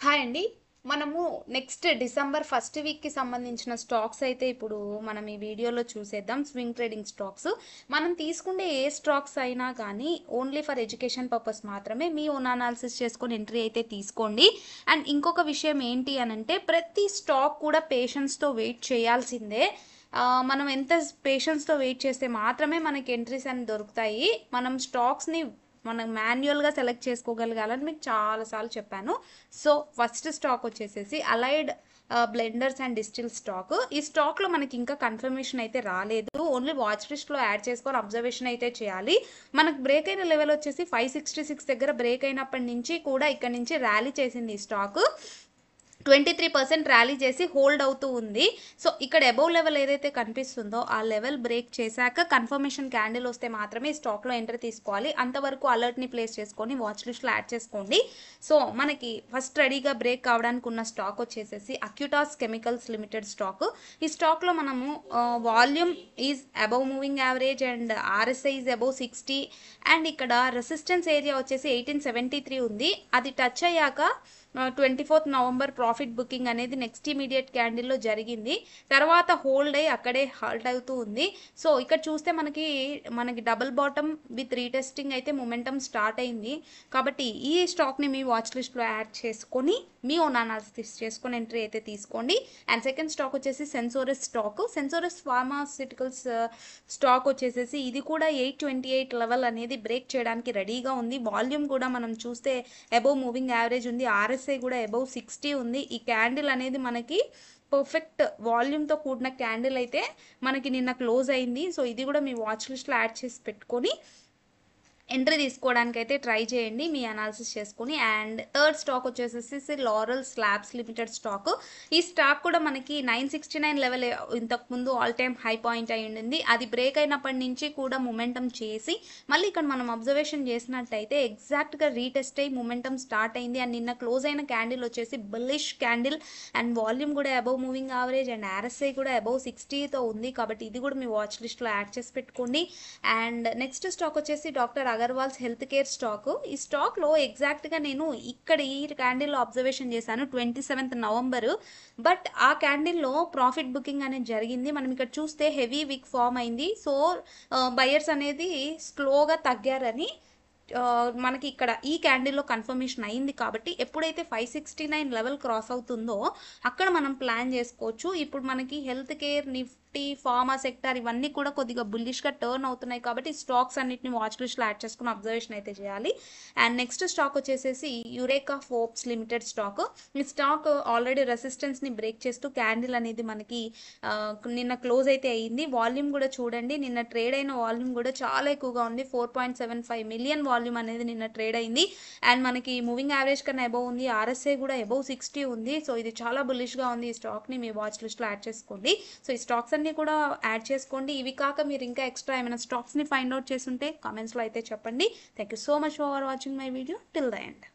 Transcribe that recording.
Hi అండి. మనము next December first వీక్‌కి సంబంధించిన స్టాక్స్ అయితే ఇప్పుడు మనం ఈ వీడియోలో చూసేద్దాం. Swing trading stocks. మనం తీసుకునే ఏ స్టాక్స్ అయినా కానీ ఓన్లీ ఫర్ ఎడ్యుకేషన్ పర్పస్ మాత్రమే మీ ఓన్ అనాలిసిస్ చేసుకొని ఎంట్రీ అయితే తీసుకోండి. అండ్ ఇంకొక విషయం ఏంటి అనంటే ప్రతి స్టాక్ కూడా పేషెన్స్‌తో వెయిట్ చేయాల్సిందే. మనం ఎంత పేషెన్స్‌తో వెయిట్ చేస్తే మాత్రమే మనకి ఎంట్రీస్ అని దొరుకుతాయి. మనం స్టాక్స్‌ని మనం మాన్యువల్‌గా సెలెక్ట్ చేసుకోగలగాలని మీకు చాలా సార్లు చెప్పాను. సో ఫస్ట్ స్టాక్ వచ్చేసేసి allied blenders and distil stock. ఈ స్టాక్లో మనకి ఇంకా కన్ఫర్మేషన్ అయితే రాలేదు. ఓన్లీ వాచ్ లిస్ట్లో యాడ్ చేసుకొని అబ్జర్వేషన్ అయితే చేయాలి. మనకు బ్రేక్ అయిన లెవెల్ వచ్చేసి 566 దగ్గర బ్రేక్ అయినప్పటి నుంచి కూడా ఇక్కడ నుంచి ర్యాలీ చేసింది ఈ స్టాక్. 23% ర్యాలీ చేసి హోల్డ్ అవుతూ ఉంది. సో ఇక్కడ అబౌవ్ లెవెల్ ఏదైతే కనిపిస్తుందో ఆ లెవెల్ బ్రేక్ చేశాక కన్ఫర్మేషన్ క్యాండిల్ వస్తే మాత్రమే స్టాక్లో ఎంటర్ తీసుకోవాలి. అంతవరకు అలర్ట్ని ప్లేస్ చేసుకొని వాచ్ లిస్ట్లో యాడ్ చేసుకోండి. సో మనకి ఫస్ట్ రెడీగా బ్రేక్ కావడానికి ఉన్న స్టాక్ వచ్చేసేసి అక్యూటాస్ కెమికల్స్ లిమిటెడ్ స్టాక్. ఈ స్టాక్లో మనము volume is above moving average and RSI is above 60 and ఇక్కడ రెసిస్టెన్స్ ఏరియా వచ్చేసి 1873 ఉంది. అది టచ్ అయ్యాక 24th నవంబర్ ప్రాఫిట్ బుకింగ్ అనేది నెక్స్ట్ ఇమీడియట్ క్యాండిల్లో జరిగింది. తర్వాత హోల్డ్ అయ్యి అక్కడే హాల్ట్ అవుతూ ఉంది. సో ఇక్కడ చూస్తే మనకి డబుల్ బాటమ్ విత్ రీటెస్టింగ్ అయితే మొమెంటమ్ స్టార్ట్ అయింది. కాబట్టి ఈ స్టాక్ని మీ వాచ్ లిస్ట్లో యాడ్ చేసుకొని మీ ఓన్ అనాలిసిస్ చేసుకొని ఎంట్రీ అయితే తీసుకోండి. అండ్ సెకండ్ స్టాక్ వచ్చేసి సెన్సోరస్ స్టాక్. సెన్సోరస్ ఫార్మాస్యూటికల్స్ స్టాక్ వచ్చేసేసి ఇది కూడా 828 లెవెల్ అనేది బ్రేక్ చేయడానికి రెడీగా ఉంది. వాల్యూమ్ కూడా మనం చూస్తే అబౌవ్ మూవింగ్ యావరేజ్ ఉంది. ఆర్ఎస్ఐ కూడా అబౌవ్ 60 ఉంది. ఈ క్యాండిల్ అనేది మనకి పర్ఫెక్ట్ వాల్యూమ్తో కూడిన క్యాండిల్ అయితే మనకి నిన్న క్లోజ్ అయింది. సో ఇది కూడా మీ వాచ్ లిస్ట్లో యాడ్ చేసి పెట్టుకొని ఎంట్రీ తీసుకోవడానికి అయితే ట్రై చేయండి మీ అనాలిసిస్ చేసుకొని. అండ్ థర్డ్ స్టాక్ వచ్చేసేసి లారల్ స్లాబ్స్ లిమిటెడ్ స్టాక్. ఈ స్టాక్ కూడా మనకి 969 లెవెల్ ఇంతకుముందు ఆల్ టైమ్ హై పాయింట్ అయి ఉండింది. అది బ్రేక్ అయినప్పటి నుంచి కూడా మొమెంటమ్ చేసి మళ్ళీ ఇక్కడ మనం అబ్జర్వేషన్ చేసినట్టయితే ఎగ్జాక్ట్గా రీటెస్ట్ అయ్యి మొమెంటమ్ స్టార్ట్ అయింది. అండ్ నిన్న క్లోజ్ అయిన క్యాండిల్ వచ్చేసి బుల్లిష్ క్యాండిల్ అండ్ వాల్యూమ్ కూడా above moving average and RSI కూడా అబౌవ్ 60తో ఉంది. కాబట్టి ఇది కూడా మీ వాచ్ లిస్ట్లో యాడ్ చేసి పెట్టుకోండి. అండ్ నెక్స్ట్ స్టాక్ వచ్చేసి doctor Agarwal's health care stock. ఈ స్టాక్లో ఎగ్జాక్ట్గా నేను ఇక్కడ ఈ క్యాండిల్లో అబ్జర్వేషన్ చేశాను 27th నవంబర్. బట్ ఆ క్యాండిల్లో ప్రాఫిట్ బుకింగ్ అనేది జరిగింది. మనం ఇక్కడ చూస్తే హెవీ విక్ ఫామ్ అయింది. సో బయర్స్ అనేది స్లోగా తగ్గారని మనకి ఇక్కడ ఈ క్యాండిల్లో కన్ఫర్మేషన్ అయింది. కాబట్టి ఎప్పుడైతే 569 లెవెల్ క్రాస్ అవుతుందో అక్కడ మనం ప్లాన్ చేసుకోవచ్చు. ఇప్పుడు మనకి health care, Nifty, pharma sector ఇవన్నీ కూడా కొద్దిగా బుల్లిష్గా టర్న్ అవుతున్నాయి. కాబట్టి స్టాక్స్ అన్నిటిని వాచ్ లిస్ట్లో యాడ్ చేసుకుని అబ్జర్వేషన్ అయితే చేయాలి. అండ్ నెక్స్ట్ స్టాక్ వచ్చేసేసి యురేకా ఫోర్బ్స్ లిమిటెడ్ స్టాక్. ఈ స్టాక్ ఆల్రెడీ రెసిస్టెన్స్ని బ్రేక్ చేస్తూ క్యాండిల్ అనేది మనకి నిన్న క్లోజ్ అయితే అయ్యింది. వాల్యూమ్ కూడా చూడండి, నిన్న ట్రేడ్ అయిన వాల్యూమ్ కూడా చాలా ఎక్కువగా ఉంది. 4.75 మిలియన్ వాల్యూమ్ అనేది నిన్న ట్రేడ్ అయింది. అండ్ మనకి మూవింగ్ యావరేజ్ కన్నా అబౌవ్ ఉంది. ఆర్ఎస్ఐ కూడా అబౌవ్ 60 ఉంది. సో ఇది చాలా బుల్లిష్గా ఉంది. ఈ స్టాక్ని మీ వాచ్ లిస్ట్లో యాడ్ చేసుకోండి. సో ఈ స్టాక్స్ అన్ని కూడా యాడ్ చేసుకోండి. ఇవి కాక మీరు ఇంకా ఎక్స్ట్రా ఏమైనా స్టాక్స్ని ఫైండ్ అవుట్ చేస్తుంటే కామెంట్స్లో అయితే చెప్పండి. Thank you so much for watching my video till the end.